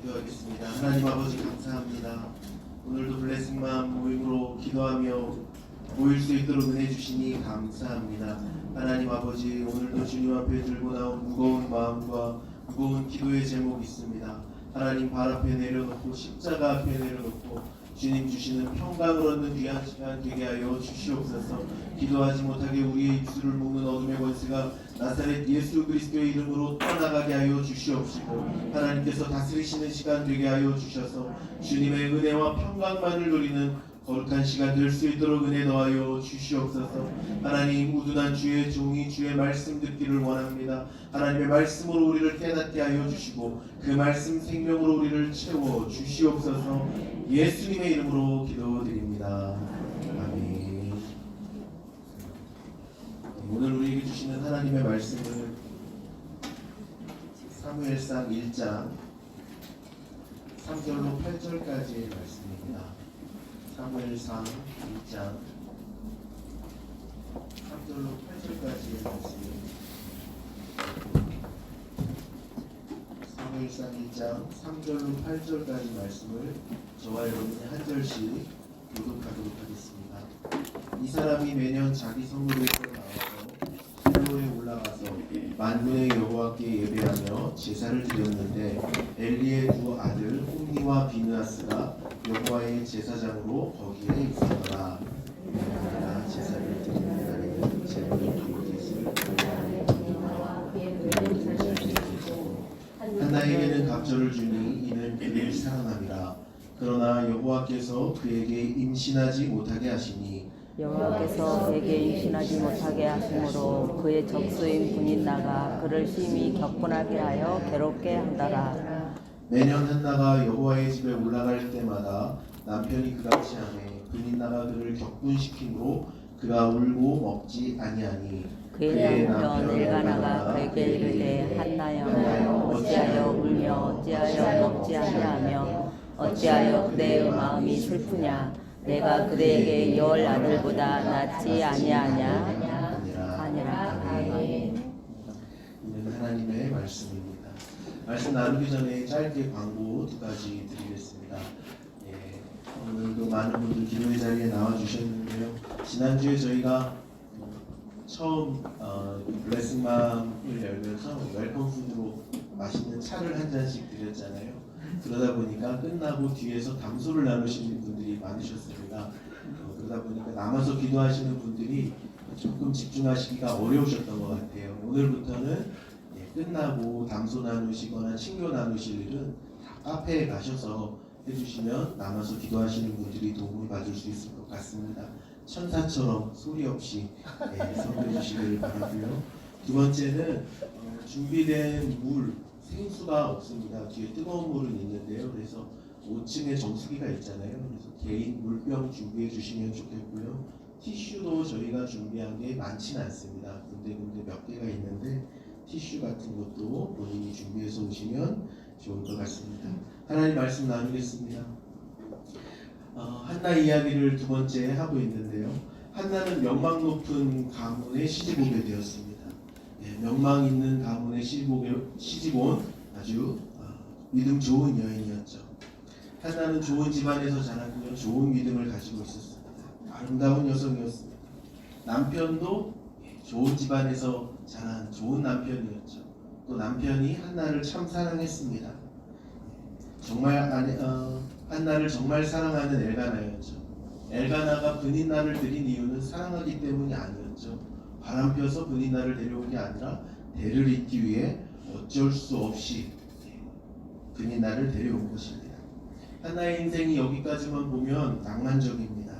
기도하겠습니다. 하나님 아버지 감사합니다. 오늘도 블레싱맘 모임으로 기도하며 모일 수 있도록 은혜 주시니 감사합니다. 하나님 아버지, 오늘도 주님 앞에 들고 나온 무거운 마음과 무거운 기도의 제목이 있습니다. 하나님 발 앞에 내려놓고 십자가 앞에 내려놓고 주님 주시는 평강을 얻는 귀한 시간 되게 하여 주시옵소서. 기도하지 못하게 우리의 입술을 묶는 어둠의 권세가 나사렛 예수 그리스도의 이름으로 떠나가게 하여 주시옵시고, 하나님께서 다스리시는 시간 되게 하여 주셔서 주님의 은혜와 평강만을 누리는 거룩한 시간 될 수 있도록 은혜 더하여 주시옵소서. 하나님, 우둔한 주의 종이 주의 말씀 듣기를 원합니다. 하나님의 말씀으로 우리를 깨닫게 하여 주시고 그 말씀 생명으로 우리를 채워 주시옵소서. 예수님의 이름으로 기도드립니다. 아멘. 오늘 우리에게 주시는 하나님의 말씀은 사무엘상 1장 3절로 8절까지의 말씀입니다. 사무엘상 1장 3절로 8절까지의 말씀입니다. 사무엘상 1장 3절로 8절까지 말씀을 저와 여러분이 한 절씩 교독하도록 하겠습니다. 이 사람이 매년 자기 성읍에서 나와서 실로에 올라가서 만군의 여호와께 예배하며 제사를 드렸는데 엘리의 두 아들 홈니와 비느하스가 여호와의 제사장으로 거기에 있었더라. 내가 제사를 드리는 날에는 제물을 드릴 한나에게는 갑절을 주니 이는 그를 사랑함이라. 그러나 여호와께서 그에게 임신하지 못하게 하시니 여호와께서 그에게 임신하지 못하게 하심으로 그의 적수인 분인나가 그를 심히 격분하게 하여 괴롭게 한다라. 매년 한나가 여호와의 집에 올라갈 때마다 남편이 그같이 하매 분인나가 그를 격분시키므로 그가 울고 먹지 아니하니 그의 남편 엘가나가 그에게 이르되 한나여 어찌하여 울며 어찌하여 먹지 아니하며 어찌하여 그대의 마음이 슬프냐. 내가 그대에게 10 아들보다 낫지 아니하냐. 아니라. 아멘. 이는 하나님의 말씀입니다. 말씀 나누기 전에 짧게 광고 두 가지 드리겠습니다. 많은 분들 기도의 자리에 나와 주셨는데요. 지난주에 저희가 처음 이 블레싱맘을 열면서 웰컴 푸드로 맛있는 차를 한 잔씩 드렸잖아요. 그러다 보니까 끝나고 뒤에서 담소를 나누시는 분들이 많으셨습니다. 그러다 보니까 남아서 기도하시는 분들이 조금 집중하시기가 어려우셨던 것 같아요. 오늘부터는 끝나고 담소 나누시거나 친교 나누실 일은 다 카페에 가셔서 해주시면 남아서 기도하시는 분들이 도움을 받을 수 있을 것 같습니다. 천사처럼 소리 없이 선물해 주시기를 바라고요. 두 번째는 준비된 물, 생수가 없습니다. 뒤에 뜨거운 물은 있는데요. 그래서 5층에 정수기가 있잖아요. 그래서 개인 물병 준비해 주시면 좋겠고요. 티슈도 저희가 준비한 게 많지는 않습니다. 군데군데 몇 개가 있는데 티슈 같은 것도 본인이 준비해서 오시면 좋을 것 같습니다. 하나님 말씀 나누겠습니다. 한나 이야기를 두 번째 하고 있는데요. 한나는 명망 높은 가문에 시집 오게 되었습니다. 명망 있는 가문에 시집 온 아주 믿음 좋은 여인이었죠. 한나는 좋은 집안에서 자랐고요. 좋은 믿음을 가지고 있었습니다. 아름다운 여성이었습니다. 남편도 좋은 집안에서 자란 좋은 남편이었죠. 또 남편이 한나를 참 사랑했습니다. 정말 한나를 정말 사랑하는 엘가나였죠. 엘가나가 분인나를 드린 이유는 사랑하기 때문이 아니었죠. 바람펴서 분인나를 데려온 게 아니라 대를 잇기 위해 어쩔 수 없이 분인나를 데려온 것입니다. 한나의 인생이 여기까지만 보면 낭만적입니다.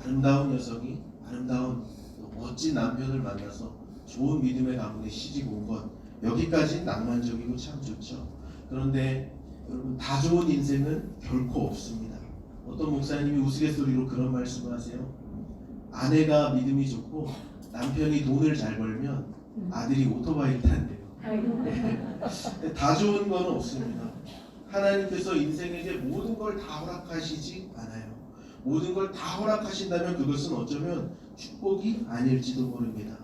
아름다운 여성이 아름다운 멋진 남편을 만나서 좋은 믿음의 가문에 시집 온 것, 여기까지는 낭만적이고 참 좋죠. 그런데 여러분, 다 좋은 인생은 결코 없습니다. 어떤 목사님이 우스갯소리로 그런 말씀을 하세요. 아내가 믿음이 좋고 남편이 돈을 잘 벌면 아들이 오토바이를 탄대요. 다 좋은 건 없습니다. 하나님께서 인생에게 모든 걸 다 허락하시지 않아요. 모든 걸 다 허락하신다면 그것은 어쩌면 축복이 아닐지도 모릅니다.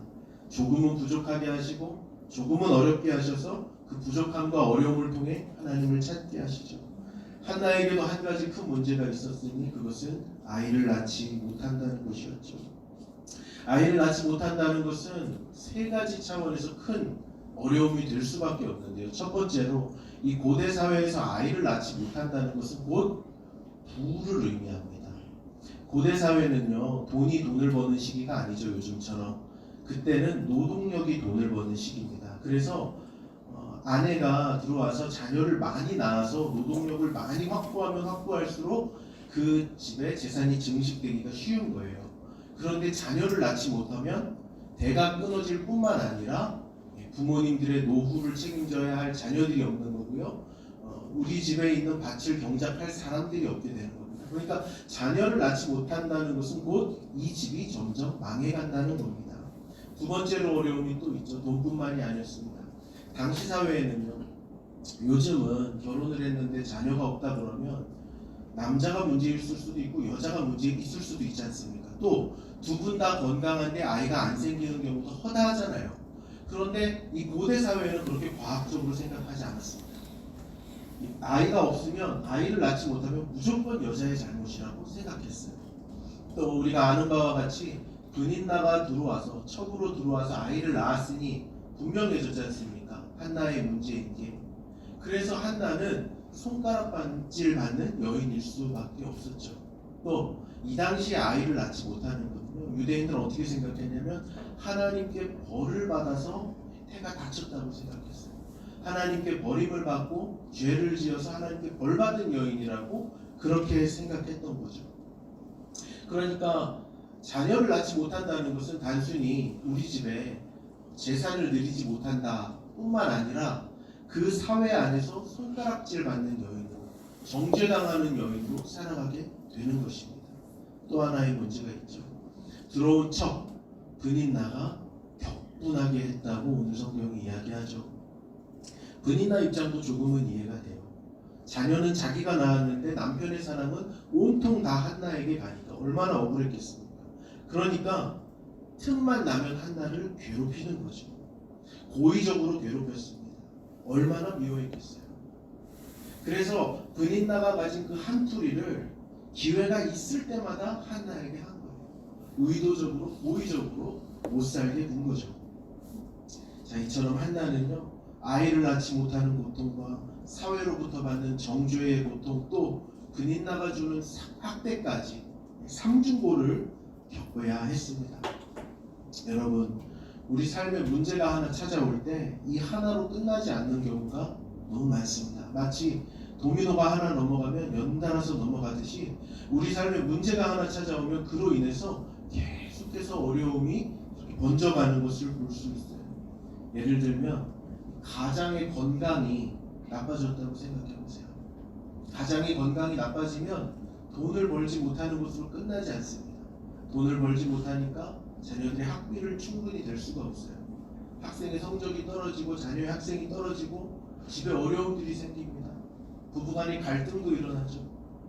조금은 부족하게 하시고 조금은 어렵게 하셔서 그 부족함과 어려움을 통해 하나님을 찾게 하시죠. 한나에게도 한 가지 큰 문제가 있었으니 그것은 아이를 낳지 못한다는 것이었죠. 아이를 낳지 못한다는 것은 세 가지 차원에서 큰 어려움이 될 수밖에 없는데요. 첫 번째로 이 고대 사회에서 아이를 낳지 못한다는 것은 곧 부를 의미합니다. 고대 사회는요, 돈이 돈을 버는 시기가 아니죠. 요즘처럼. 그때는 노동력이 돈을 버는 시기입니다. 그래서 아내가 들어와서 자녀를 많이 낳아서 노동력을 많이 확보하면 확보할수록 그 집에 재산이 증식되기가 쉬운 거예요. 그런데 자녀를 낳지 못하면 대가 끊어질 뿐만 아니라 부모님들의 노후를 책임져야 할 자녀들이 없는 거고요. 우리 집에 있는 밭을 경작할 사람들이 없게 되는 겁니다. 그러니까 자녀를 낳지 못한다는 것은 곧 이 집이 점점 망해간다는 겁니다. 두 번째로 어려움이 또 있죠. 돈뿐만이 아니었습니다. 당시 사회에는요, 요즘은 결혼을 했는데 자녀가 없다 그러면 남자가 문제 있을 수도 있고 여자가 문제 있을 수도 있지 않습니까? 또 두 분 다 건강한데 아이가 안 생기는 경우도 허다하잖아요. 그런데 이 고대 사회는 그렇게 과학적으로 생각하지 않았습니다. 아이가 없으면, 아이를 낳지 못하면 무조건 여자의 잘못이라고 생각했어요. 또 우리가 아는 바와 같이 분인나가 들어와서, 첩으로 들어와서 아이를 낳았으니 분명해졌지 않습니까? 한나의 문제인 게. 그래서 한나는 손가락 반질 받는 여인일 수밖에 없었죠. 또 이 당시에 아이를 낳지 못하는 거는요, 유대인들은 어떻게 생각했냐면 하나님께 벌을 받아서 태가 다쳤다고 생각했어요. 하나님께 버림을 받고 죄를 지어서 하나님께 벌 받은 여인이라고 그렇게 생각했던 거죠. 그러니까 자녀를 낳지 못한다는 것은 단순히 우리 집에 재산을 늘리지 못한다 뿐만 아니라 그 사회 안에서 손가락질 받는 여인으로, 정죄당하는 여인으로 살아가게 되는 것입니다. 또 하나의 문제가 있죠. 들어온 척 분인나가 격분하게 했다고 오늘 성경이 이야기하죠. 분인나 입장도 조금은 이해가 돼요. 자녀는 자기가 낳았는데 남편의 사랑은 온통 다 한나에게 가니까 얼마나 억울했겠습니까? 그러니까 틈만 나면 한나를 괴롭히는 거죠. 고의적으로 괴롭혔습니다. 얼마나 미워했겠어요. 그래서 분인나가 가진 그 한풀이를 기회가 있을 때마다 한나에게 한 거예요. 의도적으로, 고의적으로 못 살게 군 거죠. 자, 이처럼 한나는요, 아이를 낳지 못하는 고통과 사회로부터 받는 정죄의 고통, 또 근인나가 주는 학대까지 삼중고를 겪어야 했습니다. 여러분, 우리 삶에 문제가 하나 찾아올 때 이 하나로 끝나지 않는 경우가 너무 많습니다. 마치 도미노가 하나 넘어가면 연달아서 넘어가듯이 우리 삶에 문제가 하나 찾아오면 그로 인해서 계속해서 어려움이 번져가는 것을 볼 수 있어요. 예를 들면 가장의 건강이 나빠졌다고 생각해 보세요. 가장의 건강이 나빠지면 돈을 벌지 못하는 것으로 끝나지 않습니다. 돈을 벌지 못하니까 자녀들의 학비를 충분히 댈 수가 없어요. 학생의 성적이 떨어지고 자녀의 학생이 떨어지고 집에 어려움들이 생깁니다. 부부간의 갈등도 일어나죠.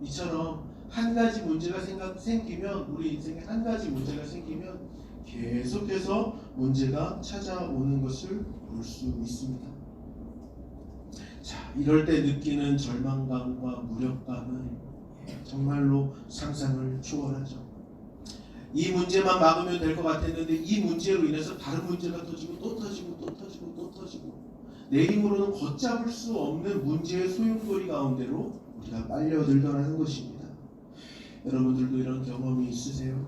이처럼 한 가지 문제가 생기면 우리 인생에 한 가지 문제가 생기면 계속해서 문제가 찾아오는 것을 볼 수 있습니다. 자, 이럴 때 느끼는 절망감과 무력감은 정말로 상상을 초월하죠. 이 문제만 막으면 될 것 같았는데 이 문제로 인해서 다른 문제가 터지고 또 터지고 또 터지고 또 터지고 내 힘으로는 걷잡을 수 없는 문제의 소용돌이 가운데로 우리가 빨려들더라는 것입니다. 여러분들도 이런 경험이 있으세요?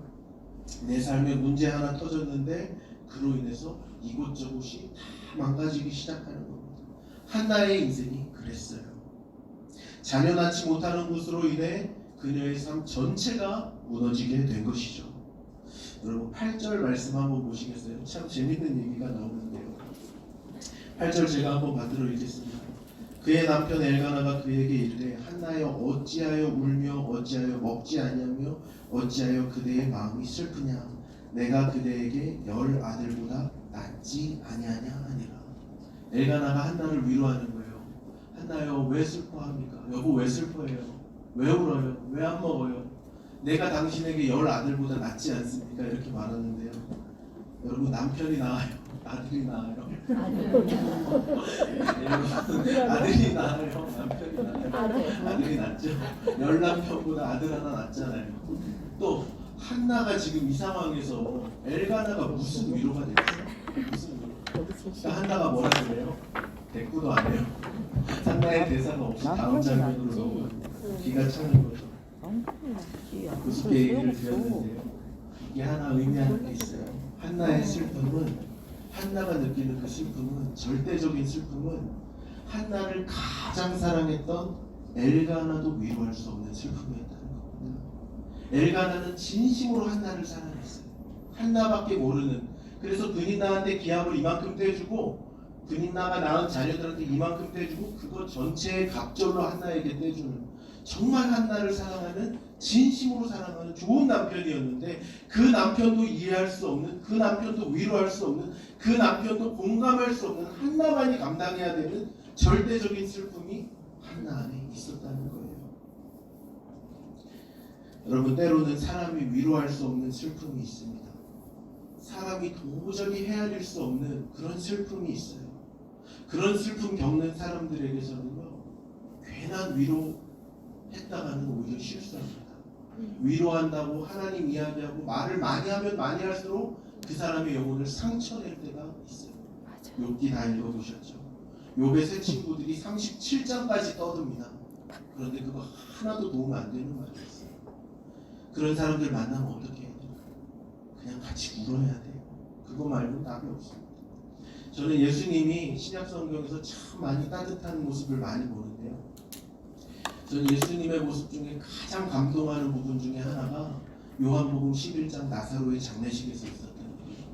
내 삶에 문제 하나 터졌는데 그로 인해서 이곳저곳이 다 망가지기 시작하는 겁니다. 한나의 인생이 그랬어요. 자녀 낳지 못하는 것으로 인해 그녀의 삶 전체가 무너지게 된 것이죠. 여러분 8절 말씀 한번 보시겠어요? 참 재밌는 얘기가 나오는데요. 8절 제가 한번 받들어 읽겠습니다. 그의 남편 엘가나가 그에게 이르되 한나여 어찌하여 울며 어찌하여 먹지 아니하며 어찌하여 그대의 마음이 슬프냐 내가 그대에게 10 아들보다 낫지 아니하냐 하니라. 엘가나가 한나를 위로하는 거예요. 한나여 왜 슬퍼합니까? 여보 왜 슬퍼해요? 왜 울어요? 왜 안 먹어요? 내가 당신에게 10 아들보다 낫지 않습니까? 이렇게 말하는데요. 여러분 남편이 나아요? 아들이 나아요? 아들이 나아요? 남편이 나아요? 아들이 낫죠. 10남편보다 아들 하나 낫잖아요. 또 한나가 지금 이 상황에서 엘가나가 무슨 위로가 되겠어요? 무슨 위로? 그러니까 한나가 뭐라 그래요? 대꾸도 안 해요. 한나의 대사가 없이 다음 장면으로 넘어갑니다. 기가 차는 거죠. 우습게 얘기를 드렸는데요. 이게 하나 의미하는 게 있어요. 한나의 슬픔은 한나가 느끼는 그 슬픔은 절대적인 슬픔은 한나를 가장 사랑했던 엘가나도 위로할 수 없는 슬픔이었다는 겁니다. 엘가나는 진심으로 한나를 사랑했어요. 한나밖에 모르는. 그래서 근인나한테 기합을 이만큼 떼주고 근인나가 낳은 자녀들한테 이만큼 떼주고 그거 전체의 갑절로 한나에게 떼주는 정말 한나를 사랑하는 진심으로 사랑하는 좋은 남편이었는데 그 남편도 이해할 수 없는 그 남편도 위로할 수 없는 그 남편도 공감할 수 없는 한나만이 감당해야 되는 절대적인 슬픔이 한나 안에 있었다는 거예요. 여러분 때로는 사람이 위로할 수 없는 슬픔이 있습니다. 사람이 도저히 헤아릴 수 없는 그런 슬픔이 있어요. 그런 슬픔 겪는 사람들에게서는요 괜한 위로했다가는 오히려 실수합니다. 위로한다고 하나님 이야기하고 말을 많이 하면 많이 할수록 그 사람의 영혼을 상처낼 때가 있어요. 욥기 다 읽어보셨죠? 욥의 세 친구들이 37장까지 떠듭니다. 그런데 그거 하나도 도움 안 되는 말이었어요. 그런 사람들 만나면 어떻게 해야 돼요? 그냥 같이 울어야 돼요. 그거 말고는 답이 없습니다. 저는 예수님이 신약 성경에서 참 많이 따뜻한 모습을 많이 보는데요. 저는 예수님의 모습 중에 가장 감동하는 부분 중에 하나가 요한복음 11장 나사로의 장례식에서 있었던 거예요.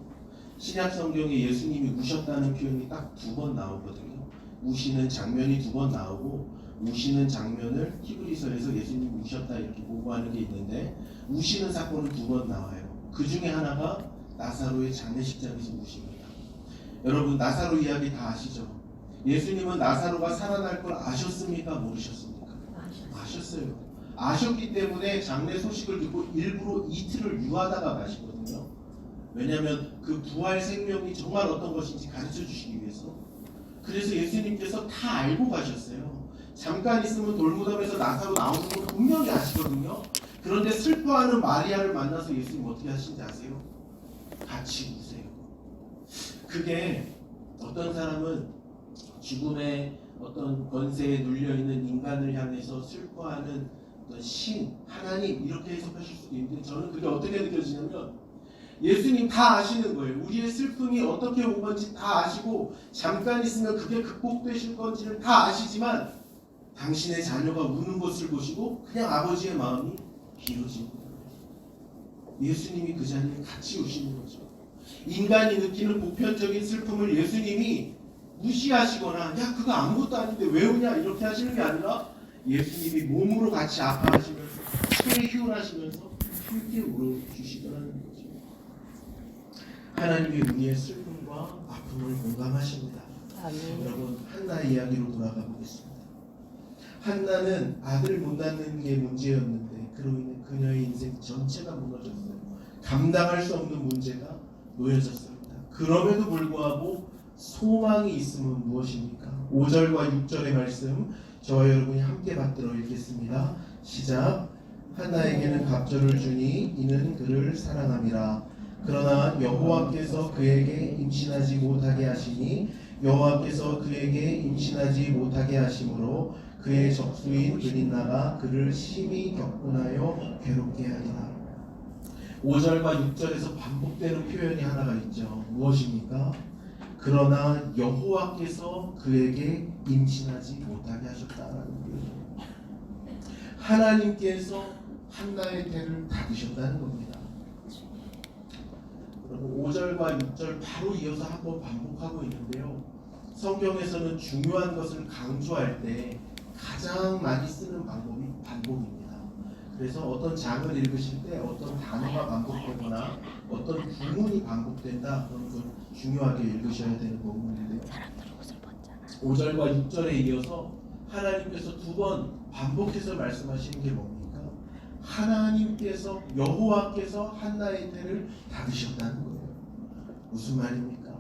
신약 성경에 예수님이 우셨다는 표현이 딱 2번 나오거든요. 우시는 장면이 2번 나오고 우시는 장면을 히브리서에서 예수님이 우셨다 이렇게 보고하는 게 있는데 우시는 사건은 2번 나와요. 그 중에 하나가 나사로의 장례식장에서 우십니다. 여러분 나사로 이야기 다 아시죠? 예수님은 나사로가 살아날 걸 아셨습니까? 모르셨습니까? 아셨어요. 아셨기 때문에 장례 소식을 듣고 일부러 이틀을 유하다가 가시거든요. 왜냐하면 그 부활 생명이 정말 어떤 것인지 가르쳐 주시기 위해서. 그래서 예수님께서 다 알고 가셨어요. 잠깐 있으면 돌무덤에서 나사로 나오는 거 분명히 아시거든요. 그런데 슬퍼하는 마리아를 만나서 예수님 어떻게 하시는지 아세요? 같이 우세요. 그게 어떤 사람은 죽음의 어떤 권세에 눌려있는 인간을 향해서 슬퍼하는 어떤 신, 하나님 이렇게 해석하실 수도 있는데 저는 그게 어떻게 느껴지냐면 예수님 다 아시는 거예요. 우리의 슬픔이 어떻게 온 건지 다 아시고 잠깐 있으면 그게 극복되실 건지를 다 아시지만 당신의 자녀가 우는 것을 보시고 그냥 아버지의 마음이 비어지는 거예요. 예수님이 그 자리에 같이 오시는 거죠. 인간이 느끼는 보편적인 슬픔을 예수님이 무시하시거나 야 그거 아무것도 아닌데 왜 우냐 이렇게 하시는 게 아니라 예수님이 몸으로 같이 아파하시면서 희운하시면서 함께 울어주시더라는 거죠. 하나님이 우리의 슬픔과 아픔을 공감하십니다. 아멘. 여러분 한나의 이야기로 돌아가 보겠습니다. 한나는 아들 못 낳는 게 문제였는데 그로 인해 그녀의 인생 전체가 무너졌어요. 감당할 수 없는 문제가 놓여졌습니다. 그럼에도 불구하고 소망이 있음은 무엇입니까? 5절과 6절의 말씀 저와 여러분이 함께 받들어 읽겠습니다. 시작. 한나에게는 갑절을 주니 이는 그를 사랑함이라. 그러나 여호와께서 그에게 임신하지 못하게 하시니 여호와께서 그에게 임신하지 못하게 하심으로 그의 적수인 브린나가 그를 심히 격분하여 괴롭게 하리라. 5절과 6절에서 반복되는 표현이 하나가 있죠. 무엇입니까? 그러나 여호와께서 그에게 임신하지 못하게 하셨다라는 거예요. 하나님께서 한나의 태를 닫으셨다는 겁니다. 여러분 5절과 6절 바로 이어서 한번 반복하고 있는데요. 성경에서는 중요한 것을 강조할 때 가장 많이 쓰는 방법이 반복입니다. 그래서 어떤 장을 읽으실 때 어떤 단어가 반복되거나 어떤 구문이 반복된다 그런 건 중요하게 읽으셔야 되는 부분인데요. 5절과 6절에 이어서 하나님께서 두 번 반복해서 말씀하시는 게 뭡니까? 하나님께서 여호와께서 한나의 태를 닫으셨다는 거예요. 무슨 말입니까?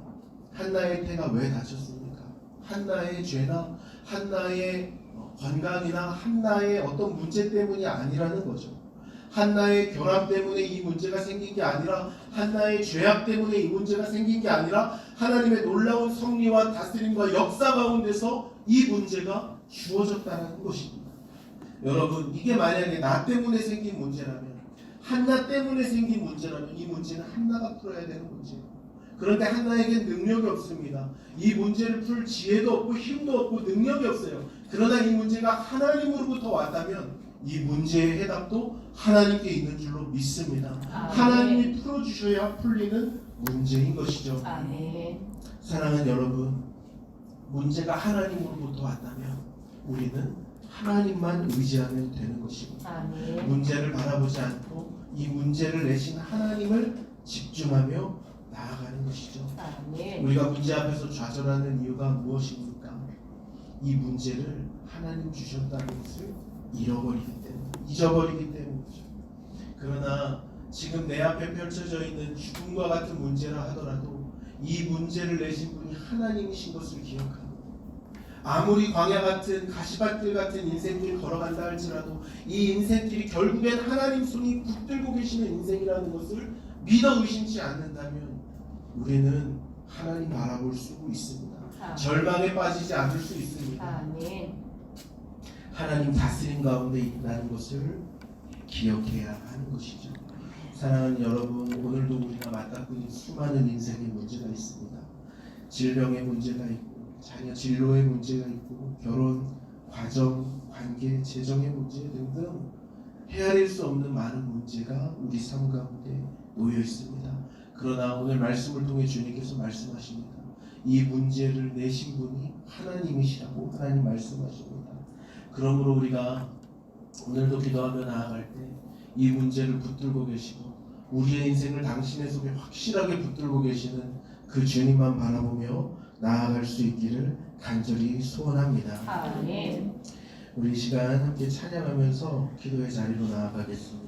한나의 태가 왜 닫혔습니까? 한나의 죄나 한나의 건강이나 한나의 어떤 문제 때문이 아니라는 거죠. 한나의 결함 때문에 이 문제가 생긴 게 아니라 한나의 죄악 때문에 이 문제가 생긴 게 아니라 하나님의 놀라운 섭리와 다스림과 역사 가운데서 이 문제가 주어졌다는 것입니다. 여러분 이게 만약에 나 때문에 생긴 문제라면 한나 때문에 생긴 문제라면 이 문제는 한나가 풀어야 되는 문제예요. 그런데 한나에겐 능력이 없습니다. 이 문제를 풀 지혜도 없고 힘도 없고 능력이 없어요. 그러나 이 문제가 하나님으로부터 왔다면 이 문제의 해답도 하나님께 있는 줄로 믿습니다. 아멘. 하나님이 풀어주셔야 풀리는 문제인 것이죠. 아멘. 사랑하는 여러분, 문제가 하나님으로부터 왔다면 우리는 하나님만 의지하면 되는 것입니다. 아멘. 문제를 바라보지 않고 이 문제를 내신 하나님을 집중하며 나아가는 것이죠. 아멘. 우리가 문제 앞에서 좌절하는 이유가 무엇입니까? 이 문제를 하나님 주셨다는 것을 잃어버리기 때문에, 잊어버리기 때문이죠. 그러나 지금 내 앞에 펼쳐져 있는 죽음과 같은 문제라 하더라도 이 문제를 내신 분이 하나님이신 것을 기억합니다. 아무리 광야 같은 가시밭길 같은 인생길 걸어간다 할지라도 이 인생길이 결국엔 하나님 손이 붙들고 계시는 인생이라는 것을 믿어 의심치 않는다면 우리는 하나님 바라볼 수 있습니다. 아멘. 절망에 빠지지 않을 수 있습니다. 아멘. 하나님 다스림 가운데 있다는 것을 기억해야 하는 것이죠. 사랑하는 여러분, 오늘도 우리가 맞닿고 있는 수많은 인생의 문제가 있습니다. 질병의 문제가 있고 자녀 진로의 문제가 있고 결혼, 과정, 관계, 재정의 문제 등등 헤아릴 수 없는 많은 문제가 우리 삶 가운데 놓여 있습니다. 그러나 오늘 말씀을 통해 주님께서 말씀하십니다. 이 문제를 내신 분이 하나님이시라고 하나님 말씀하십니다. 그러므로 우리가 오늘도 기도하며 나아갈 때 이 문제를 붙들고 계시고 우리의 인생을 당신의 속에 확실하게 붙들고 계시는 그 주님만 바라보며 나아갈 수 있기를 간절히 소원합니다. 아멘. 우리 이 시간 함께 찬양하면서 기도의 자리로 나아가겠습니다.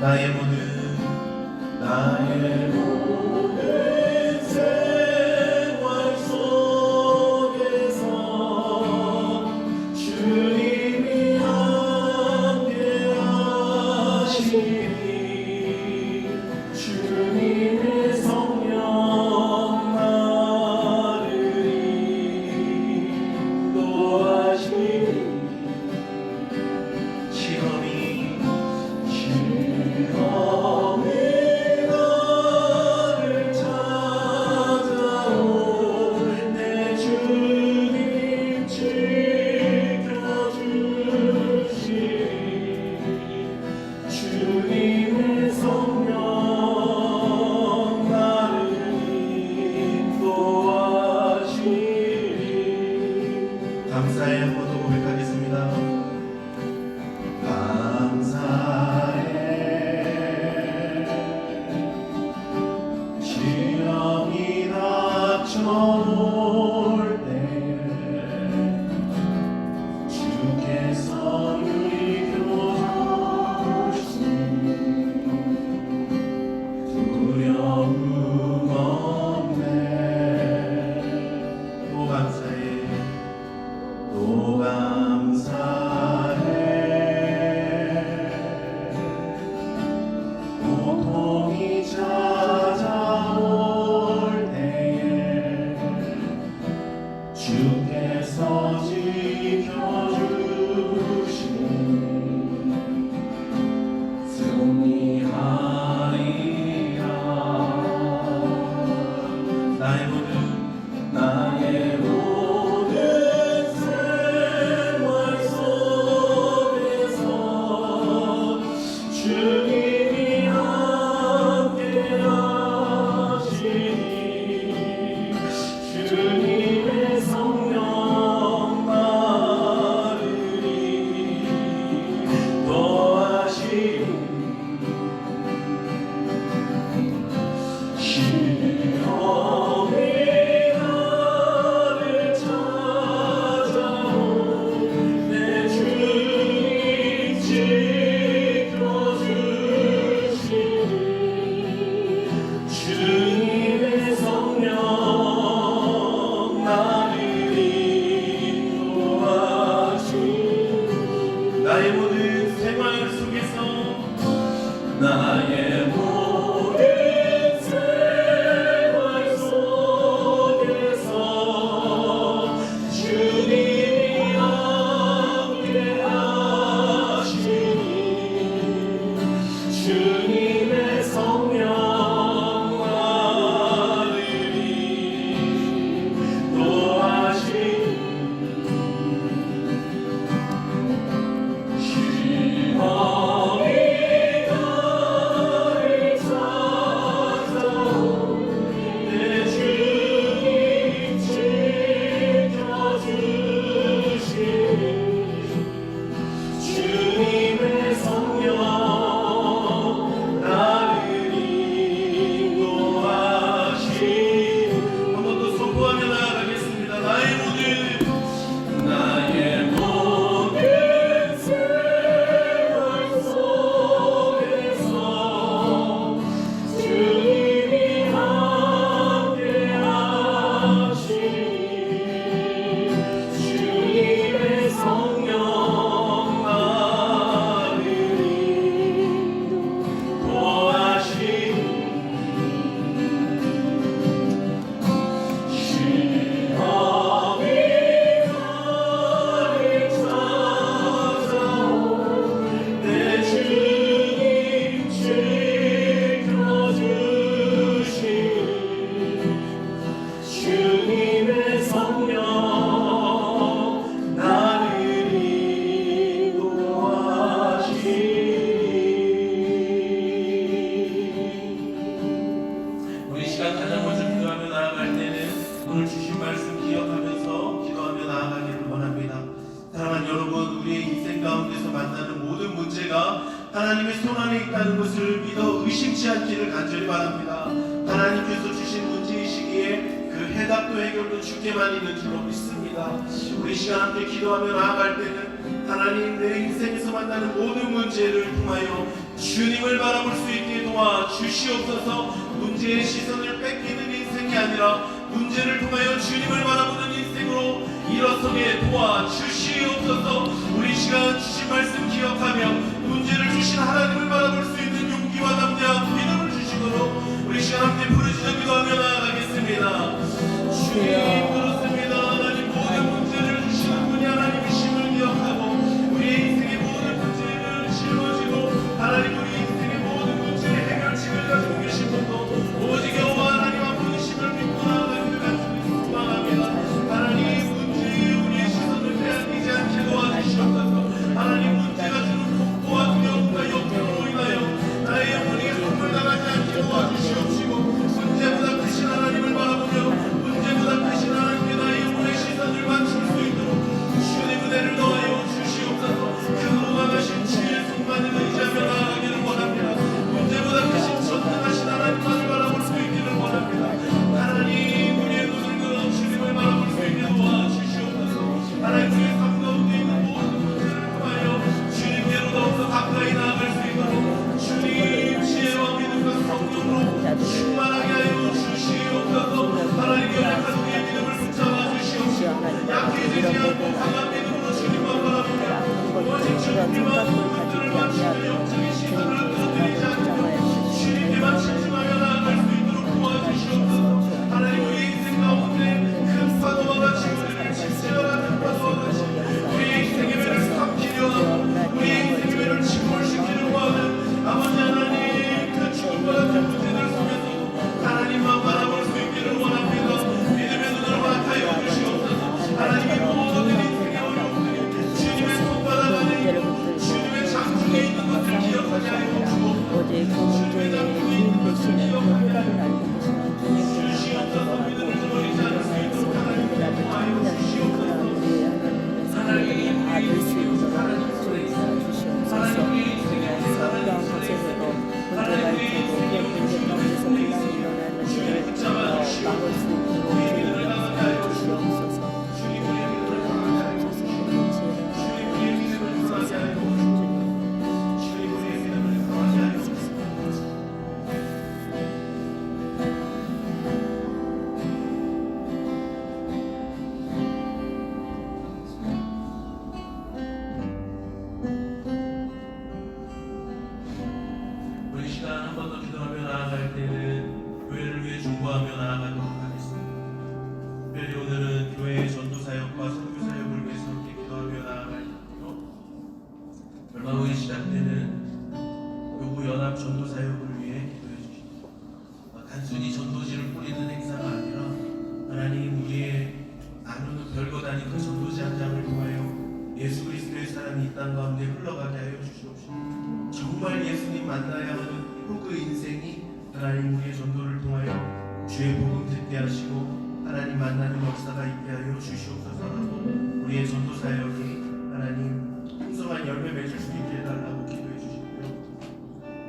나의 모든 생활 속에서 주님이 함께 하시니 주님의 성령 나를 인도하시니 시험이 나를 찾아올 내 주님 지켜주시니 주님의 성령 나를 인도하시니 감사의 한번 더 고백하겠습니다. 감사해 시험이 닥쳐올 때에 주께서 유익해주시니 두려움 없네. 또 감사해 또 감사해 고통이 찾아올 때에 주께서 지켜주시니 승리하리라. 나의 모든 생활 속에서 주님이 함께 하시니 주님의 성령 나를 인도하시니 시험이 나를 찾아올 내 주님 지켜주시니 주님의 성령 나를 인도하시니 나의 모든 생활 속에서 나의 모든 생활 속에서 주님이 함께 하시니 주님의 성령 나를 인도하시니 시험이 나를 찾아올 내 주님 지켜주시니 주님의 성령 나를 인도하시니 한 번 더 선포하며 나아가겠습니다. 나의 모든 생활 속에서 주님이 함께 하시니 주님의 성령 나를 인도하시니 시험이 나를 찾아올 내 주님 지켜주시니 주님의 성령 나를 인도하시니 우리 시간 가장 먼저 기도하며 나아갈 때는 오늘 주신 말씀 기억하면서 기도하며 나아가기를 원합니다. 사랑하는 여러분, 우리의 인생 가운데서 만나는 모든 문제가 하나님의 손 안에 있다는 것을 믿어 의심치 않기를 간절히 바랍니다. 하나님께서 주신 문제이시기에 그 해답도 해결도 주께만 있는 줄로 믿습니다. 우리 시간 함께 기도하며 나아갈 때는 하나님 내 인생에서 만나는 모든 문제를 통하여 주님을 바라볼 수 있게 도와 주시옵소서. 문제의 시선을 뺏기는 인생이 아니라 문제를 통하여 주님을 바라보는 인생으로 일어서게 도와 주시옵소서. 우리 시간 주신 말씀 기억하며 문제를 주신 하나님을 바라볼 수 있는 용기와 담대함 믿음을 주시도록 우리 시간 함께 부르짖어 기도하며 나아가겠습니다. 주님 그렇습니다. 하나님 모든 문제를 주시는 분이 하나님이심을 기억하고 우리의 인생의 모든 문제를 짊어지고 하나님 우리 인생의 모든 문제의 해결책을 가지고 계신 분도 오직 여호와 하나님 한 분이심을 믿고 나아가기를 간절히 소망합니다. 하나님 문제에 우리의 시선을 빼앗기지 않게 도와주시옵소서. 하나님 문제가 주는 공포와 두려움과 역경으로 인하여 나의 영혼이 선물당하지 않게 도와주시옵시고 문제보다 크신 하나님을 바라보며 문제보다 크신 하나님께 나의 영혼의 시선을 맞출 수 있도록 주의 은혜를 더하여 주시옵소서. 크고 강하신 주의 손만을 의지하며 나아가기를 원합니다. 문제보다 크신 전능하신 하나님만을 바라볼 수 있기를 원합니다. 하나님 우리의 눈을 들어 주님을 바라볼 수 있게 도와주시옵소서. 하나님 우리의 삶 가운데 있는 모든 문제를 통하여 주님께로 더욱더 가까이 나아갈 수 있도록 주님 지혜와 믿음과 성령으로 충만하게 하여 주시옵소서. 하나님 연약한 우리의 믿음을 붙잡아 주시옵소서. 약해지지 않고 강한 믿음으로 주님만 바라보며 오직 주님께만 모든 것들을 마치며 영적인 시선을 끌어들이지 않고 주님께만 집중하며 나아갈 수 있도록 도와주시옵소서. 하나님 우리 인생 가운데 큰 파도와 같이 우리를 집시하라는 파도와 같이 우리의 인생의 배를 삼키려 하고 우리의 인생의 배를 침몰시키려고 하는 아버지 하나님 그 죽음과 같은 문제들 속에서 하나님만 바라볼 수 있기를 원합니다. 믿음의 눈으로 맡아여 주시옵소서. 하나님의 모든 인생의 어려움들이 주님의 손바닥 안에 있고 주님의 장중에 있는 것을 기억하게 하여 주옵소서. 오직 그 문제의 주인 되시는 그 해답을 알고 계시는 주님께서 가져가고 이런 하나님이라도 참된 그런 우리의 하나님의 삶을 다될수 있도록 주의하여 주시옵소서. 어떠한 곳에서도 문제가 있고 그 문제 가운데서 분란이 일어나는 일을 막을 수 있도록 주님을 역사하여 주시옵소서. 우리 시간 한 번 더 기도하며 나아갈 때는 교회를 위해 중보하며 나아가도록 하겠습니다. 특별히 오늘은 교회의 전도사역과 선교사역을 위해서 함께 기도하며 나아갈 텐데요. 얼마 후에 시작되는 요구 연합 전도사역을 위해 기도해 주십시오. 단순히 전도지를 뿌리는 행사가 아니라 하나님 우리의 나누는 별것 아닌 그 전도지 한 장을 통하여 예수 그리스도의 사랑이 이 땅 가운데 흘러가게 하여 주시옵시고 정말 예수님 만나야 하는 그 인생이 하나님 우리의 전도를 통하여 주의 복음 듣게 하시고 하나님 만나는 역사가 있게 하여 주시옵소서 하고 우리의 전도 사역이 하나님 풍성한 열매 맺을 수 있게 해달라고 기도해 주시고요.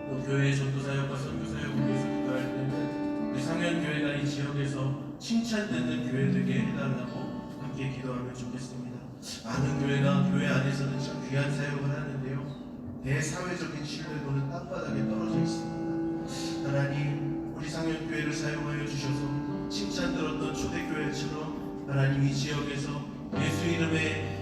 또 교회의 전도 사역과 선교 사역을 위해서 기도할 때는 우리 상현교회가 이 지역에서 칭찬 듣는 교회 되게 해달라고 함께 기도하면 좋겠습니다. 많은 교회가 교회 안에서는 참 귀한 사역을 하는데요. 대사회적인 신뢰도는 땅바닥에 떨어져 있습니다. 하나님 우리 상현교회를 사용하여 주셔서 칭찬 들었던 초대교회처럼 하나님 이 지역에서 예수 이름에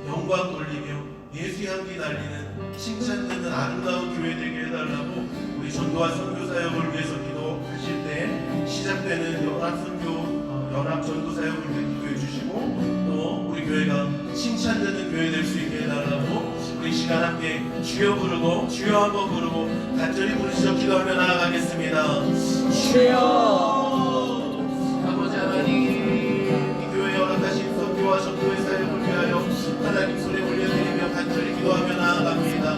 영광 돌리며 예수 향기 날리는 칭찬 듣는 아름다운 교회 되게 해달라고 우리 전도와 선교 사역을 위해서 기도하실 때 시작되는 연합 전도 사역을 위해 기도해 주시고 또 우리 교회가 칭찬 듣는 교회 될 수 있게 해달라고 우리 시간 함께 주여 부르고 주여 한번 부르고 간절히 부르시며 기도하며 나아가겠습니다. 주여 아버지 하나님 이 교회 연합하신 선교와 전도의 사역을 위하여 하나님 손에 올려드리며 간절히 기도하며 나아갑니다.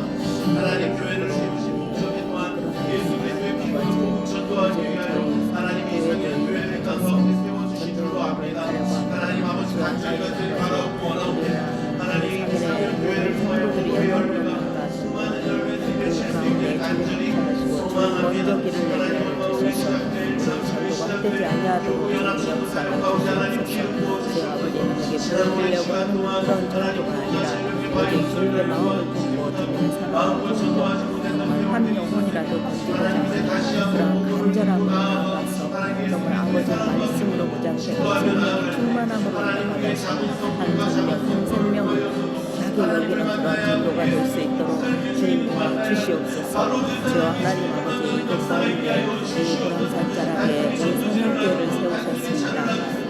하나님 교회를 세우시고 저기 또한 예수 그리스도의 피로 복음 전도하기 위하여 하나님이 이상한 교회를 땅 가운데 세워주신 줄로 압니다. 하나님 아버지 간절히 바라고 원하오니 하나님 이상한 교회를 통하여 복음의 열매가 수많은 열매들이 맺힐 수 있게 간절히 소망합니다. 하나님 얼마 우리 시작될 참수의 시작될 교구 연합 전도 사역 가운데 하나님 기름 부어주시옵소서. 지난번 시간 동안 하나님 보좌 실력의 바위 소리를 마음을 품고 마음을 전도하지 못했던 회원들이 아버지 말씀으로 무장되고 생명의 충만함으로 나아가서 한 생명 한 생명 자기 여기는 그러한 전도가 될 수 있도록 주님 도와주시옵소서. 주여 하나님 아버지 이곳 가운데 이 보람산 자락에 우리 선영교회를 세우셨습니다.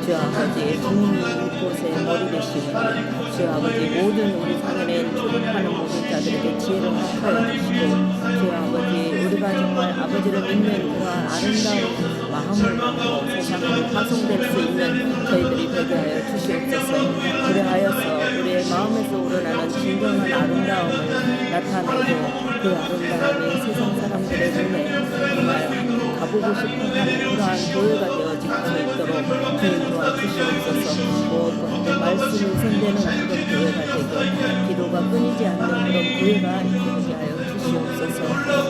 주여 아버지 주님이 이곳에 머리 되시니 주여 아버지 모든 우리 상인에 출입하는 모든 자들에게 지혜를 허락하여 주시고 주여 아버지 우리가 정말 아버지를 믿는 그러한 아름다운 마음을 갖고 세상에 파송될 수 있는 저희들이 되게 하여 주시옵소서. 그래하여서 우리의 마음에서 우러나는 진정한 아름다움을 나타내고 그 아름다움이 세상 사람들의 눈에 정말 가보고 싶어하는 그러한 교회가 되어질 수 있도록 주님 도와주시옵소서. 무엇보다 말씀을 선대는 그런 교회가 되고 기도가 끊이지 않는 그런 교회가 되게 하여 주시옵소서.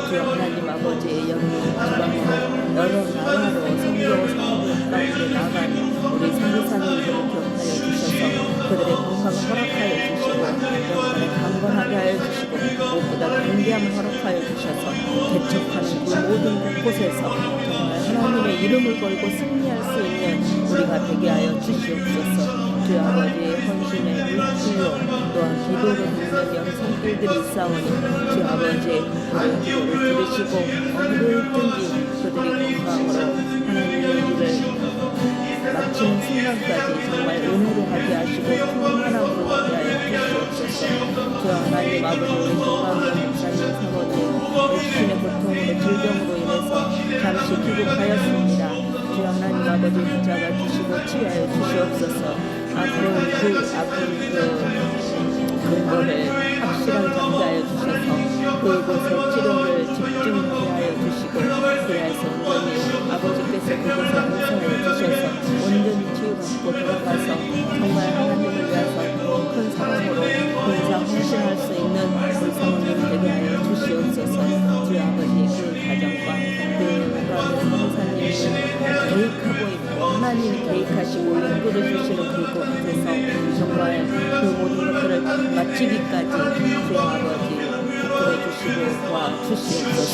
주여 하나님 아버지의 영광 주방으로 여러 나라로 선교 사역을 가운데 나간 우리 선교사님들을 기억하여 주셔서 그들의 건강을 허락하여 주시고 영혼을 강건하게 하여 주시고 무엇보다 경계함을 허락하여 주셔서 개척하는 그 모든 곳곳에서 정말 하나님의 이름을 걸고 승리할 수 있는 우리가 되게 하여 주시옵소서. 주여 아버지의 헌신의 물질로 또한 기도를 듣는 여러 손길들이 있사오니 주여 아버지의 기도를 들으시고 어디든지 그들이 건강으로 하나님의 일을 마치는 순간까지 정말 은혜로 하게 하시고 충만함으로 하게 하여 주시옵소서. 주여 하나님 아버지 우리 조광현 목사님 사모님 육신의 고통으로 질병으로 인해서 잠시 귀국하였습니다. 주여 하나님 아버지 붙잡아 주시고 치유하여 주시옵소서. 아픈 근거를 확실하게 장사하여 주셔서 그곳에 치료를 집중하게 하여 주시고 그래서 온전히 아버지께서 그곳에 안수하여 주셔서 온전히 치유받고 돌아가서 정말 하나님을 위해서 큰 사랑으로 봉사 헌신할 수 있는 우리 사모님 되게 하여 주시옵소서. 주여 아버지 그 가정과 그 사모사님을 계획하고 있고 하나님이 계획하시고 이끌어 주시는 그곳에서 정말 그 모든 것들을 마치기까지 주여 아버지 이끌어 주시고 도와주시옵소서.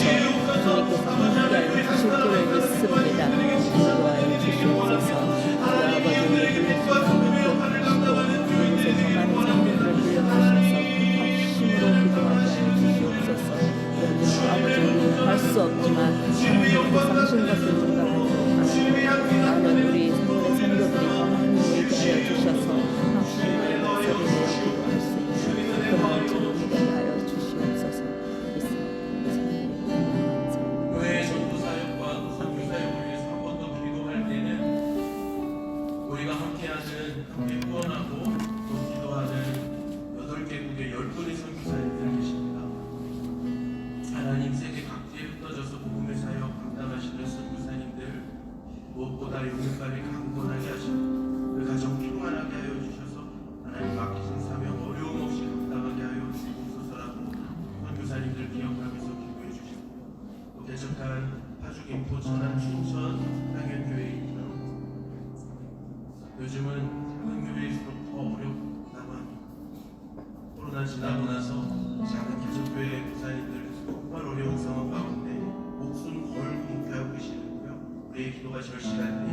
주님께서 함께하여 주실 줄을 믿습니다. 인도하여 주시옵소서. 주여 아버지 우리 불러주시고 이곳에 더 많은 성도들을 불러주셔서 합심으로 기도하게 하여 주시옵소서. 아버지 우리 할 수 없지만 하나님께서 하신 것을 증거하도록 나는 우리 성도의 성도들이 더 많이 모이게 하여 주셔서 합심으로 목소리 내어 기도할 수 있는 그런 자들이 되게 하여 주시옵소서. 교회 전도사역과 선교사역을 위해서 한 번 더 기도할 때는 우리가 함께 후원하고 또 기도하는 8개국의 10분의 선교사님들 계십니다. 하나님 세계 각지에 흩어져서 복음의 사역 감당하시는 선교사님들 무엇보다 영육간에 강건하게 하시고 그 가정 평안하게 하여 주셔서 하나님 맡기신 사명 어려움 없이 감당하게 하여 주옵소서라고 선교사님들 기억하면서 기도해 주시고 또 개척한 파주, 김포, 천안, 춘천, 향연교회이며 요즘은 향연교회일수록 더 어렵다만 코로나 지나고 나서 작은 개척교회 목사님들 정말 어려운 상황 가운데 목숨 걸고 목회하고 계시는데요. 우리의 기도가 절실한데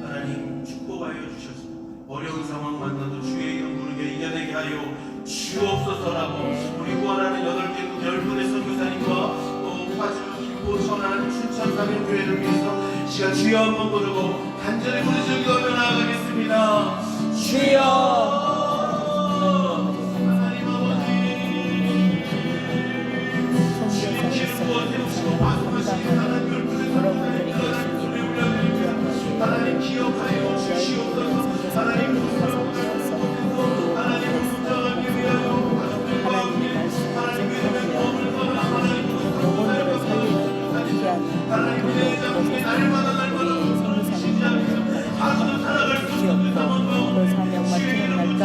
하나님 축복하여 주셔서 어려운 상황 만나도 주의 이름 부르게 이겨내게 하여 주옵소서라고 우리 구원하는 8개국 10분의 선교사님과 또 파주, 김포, 천안, 춘천, 상현교회를 위해서 시간 주여 한번 부르고 간절히 부르짖어 기도하며 나아가겠습니다. 주여 여러분들이 계십니다. 하나님 기억하여 주시옵소서. 하나님 가성되어서 또 하나님의 말씀을 생각하며 영혼들을 살리는 귀한 그곳에서 우리 성사님들을 주시옵고 그 사명 맡기는 날까지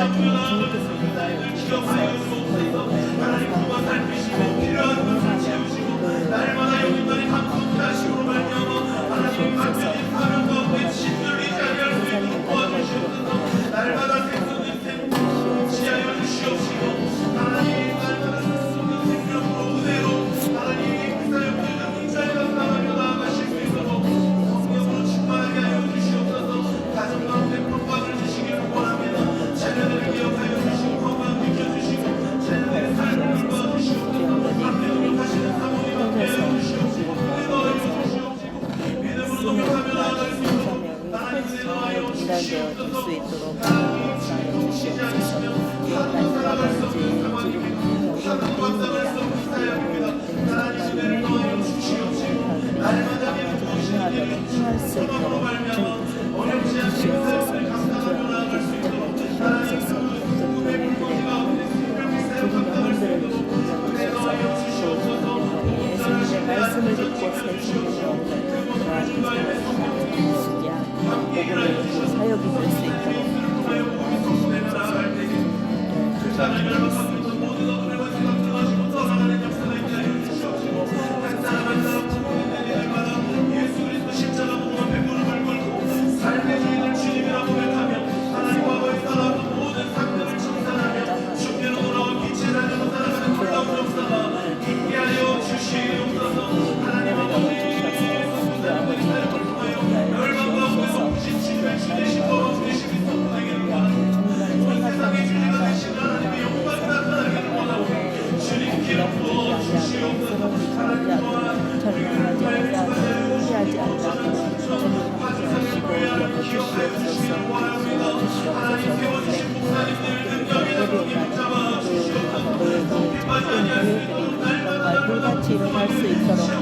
같이 일어날 수 있도록 주님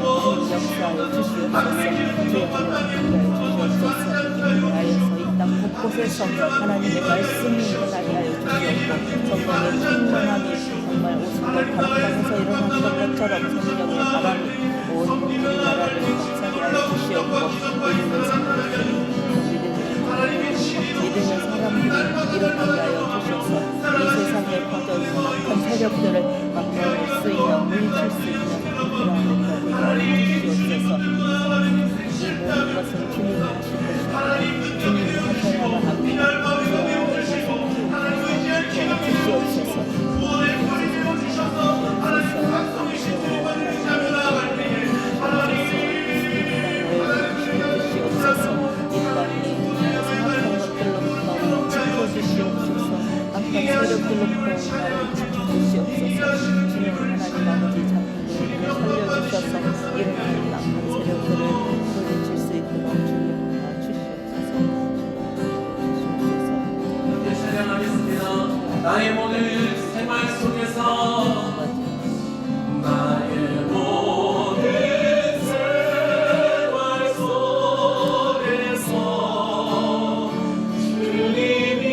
역사하여 주시옵소서. 주여 하나님 주시옵소서. 이 땅 곳곳에서 하나님의 말씀이 일어나게 하여 주시옵고 성령의 충만함이 정말 오순절 다락방에서 일어났던 것처럼 성령의 바람이 온 우리나라를 감싸게 하여 주시옵고 믿음의 사람들이 일어나게 하여 주셔서 이 세상에 퍼져있는 악한 세력들을 막을 수 있는 물리칠 수 있는 그런 하나님 주시옵소서. 이 모든 것은 주님이 하실 것입니다. 주님이 하셔야만 합니다. 주시옵소서. 세력들로 나를 지켜주시옵소서. 주님 하나님 아버지 자꾸를 살려주셔서 일어나는 악한 세력들을 물리칠 수 있도록 주님 도와주시옵소서. 찬양하겠습니다. 나의 모든 생활 속에서 나의 모든 생활 속에서 주님이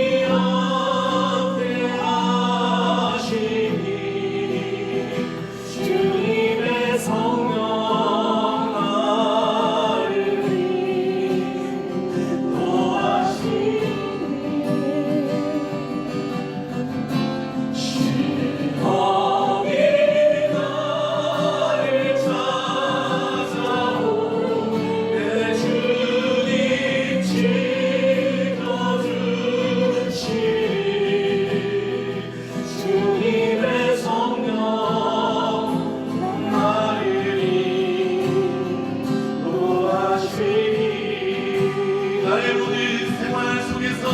주님의 성령 나를 인도하시니 시험이 나를 찾아오 내 주님 지켜주시니 주님의 성령 나의 모든 생활 속에서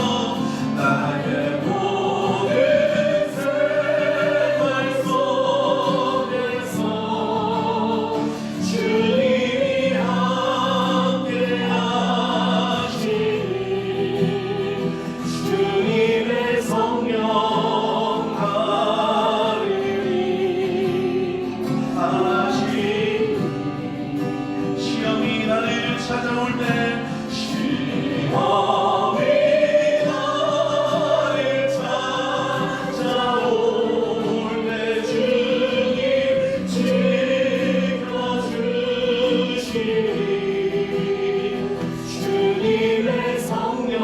나의 모든 생활 속에서 주님이 함께 하시니 주님의 성령 나를 인도하시니 시험이 나를 찾아올 때 시험이 나를 찾아올 때 주님 지켜주시니 주님의 성령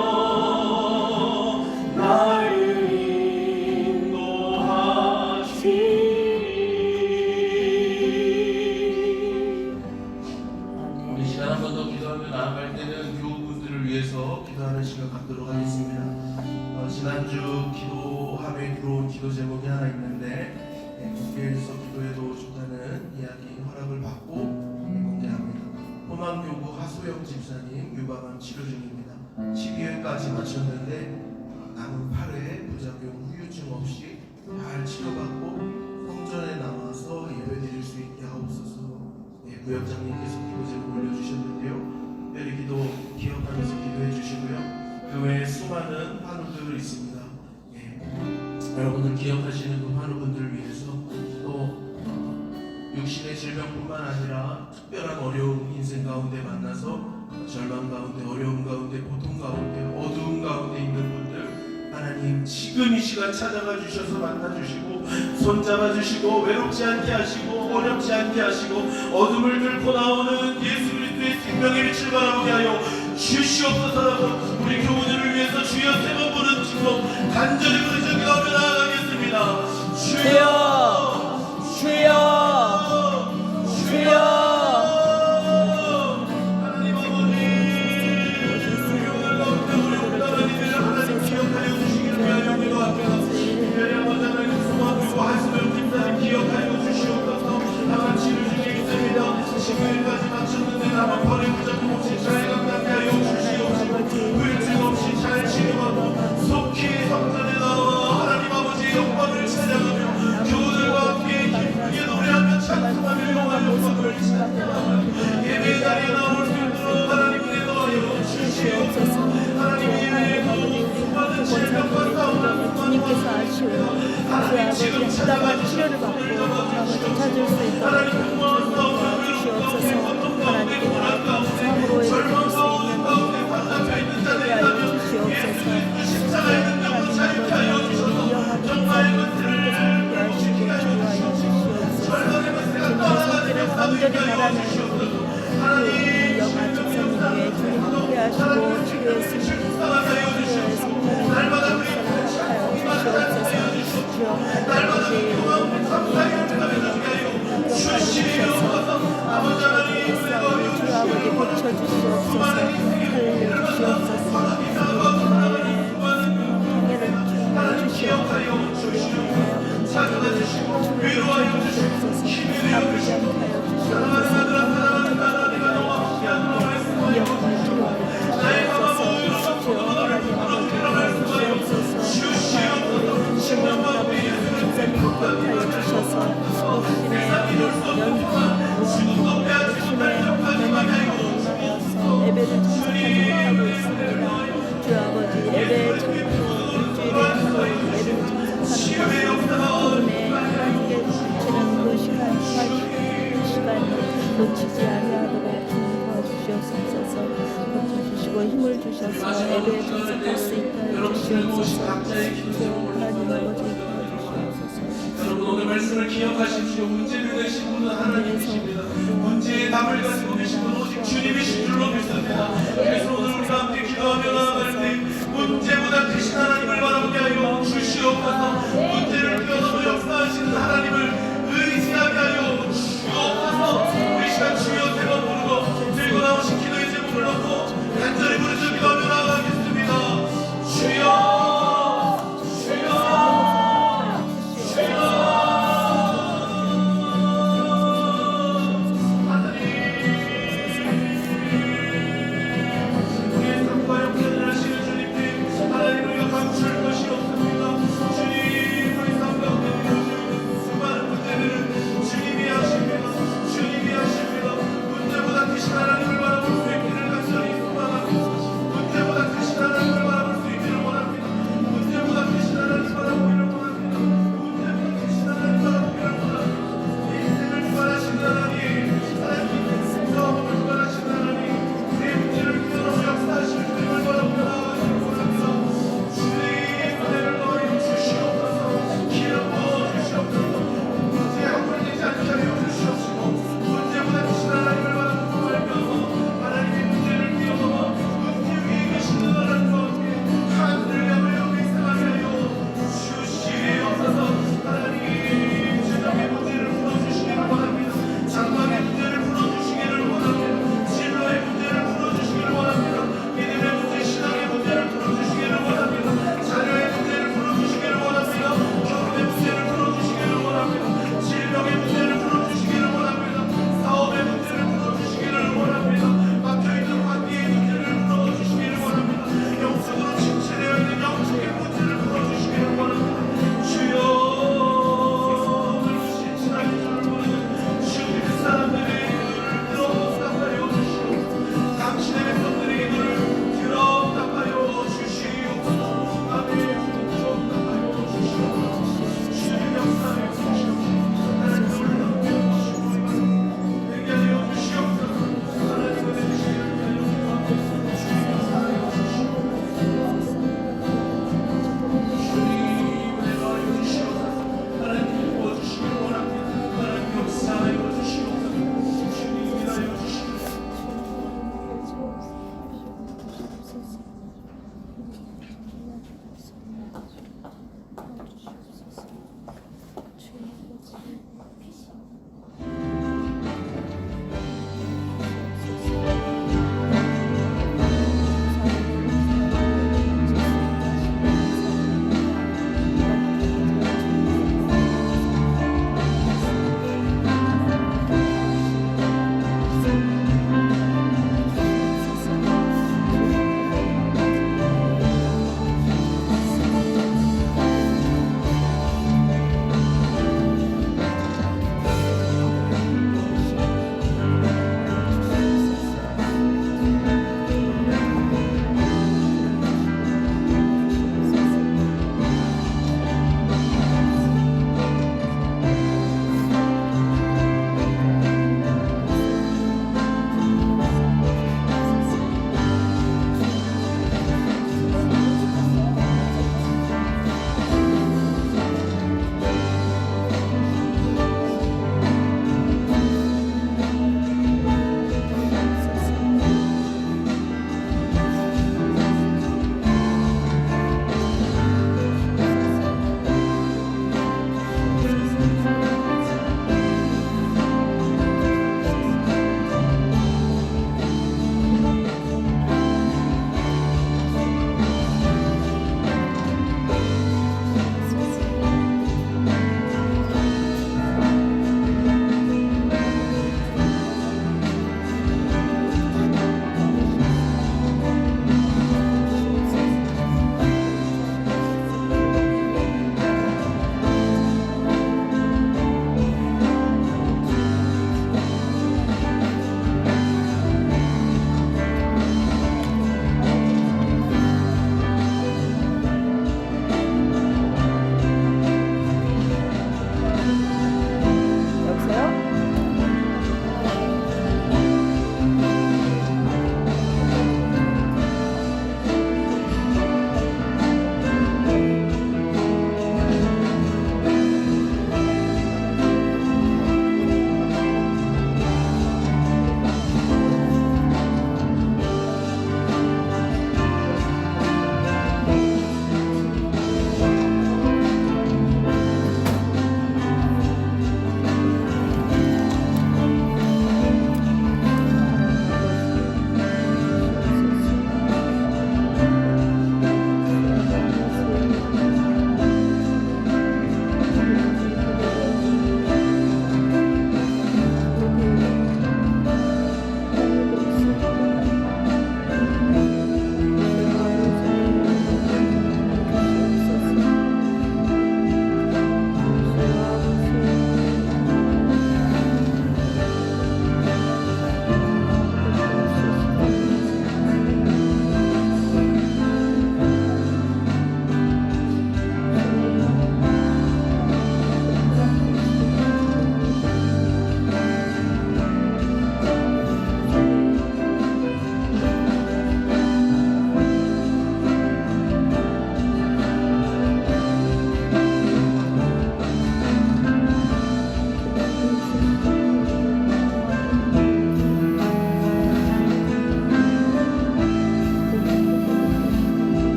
나를 인도하시니 우리 시간 한 번 더 기도하며 나아갈 때는 교우분들을 위해서 기도하는 시간 갖도록 하겠습니다. 지난주 기도함에 들어온 기도 제목이 하나 있는데 국회에서 기도해도 좋다는 이야기 허락을 받고 공개합니다. 호망교구 하소영 집사님 유방암 치료 중입니다. 12회까지 마쳤는데 남은 8회 부작용 후유증 없이 잘 치료받고 성전에 나와서 예배드릴 수 있게 하옵소서. 구역장님께서 기도 제목 올려주셨는데요. 특별히 기도 기억하면서 기도해 주시고요. 그 외에 수많은 환우들 있습니다. 여러분들 기억하시는 그 환우분들을 위해서 또 육신의 질병뿐만 아니라 특별한 어려움 인생 가운데 만나서 절망 가운데 어려움 가운데 고통 가운데 어두움 가운데 있는 분들 하나님 지금 이 시간 찾아가 주셔서 만나주시고 손잡아 주시고 외롭지 않게 하시고 어렵지 않게 하시고 어둠을 뚫고 나오는 예수 그리스도의 생명의 빛을 바라보게 하여 주시옵소서라고 우리 교우들을 위해서 주여 세 번 부른 직속 간절히 부르짖어 기도하며 나아가겠습니다. 주여 주여 주여 기억하여 주시옵소서. 나만 치료 중에 있습니다. 10일까지 마쳤는데 나만 버리고 잡고 없이 잘 감당하게 하여 주시옵시고 후유증 없이 잘 치료하고 속히 성전에 나와 하나님 아버지의 영광을 찬양하며 교우들과 함께 기쁘게 노래하며 찬송하며 영광 영광을 찬양하며 예배 자리에 나올 수 있도록 하나님 은혜 더하여 주시옵소서. 하나님 예배에 수많은 질병과 싸우는 주님께서 아시오 주 아버지 한 치료를 받고 아버지 찾을 수 있도록 간절히 바라는 그 영아 집사님께 주님 함께하시고 치료의 승리하여 주시옵소서. 주여 하나님 주 아버지 고쳐주시옵소서. 살려주시옵소서. 행해를 주시옵소서. 위로하여 주시옵소서. 아버지 함께하여 예배를 참석하고 있습니다. 주 아버지 예배의 일주일에 예배를 참석하는 하나님께 주시는 그 시간을 놓치지 아니하도록 도와주시옵소서. 고쳐주시고 힘을 주셔서 예배에 참석할 수 있게 주시옵소서. 하나님 아버지 도와주시옵소서. 여러분 오늘 말씀을 기억하십시오. 문제를 내신 분은 하나님이십니다. 문제의 답을 가지고 계신 분은 오직 주님이신 줄로 믿습니다. 그래서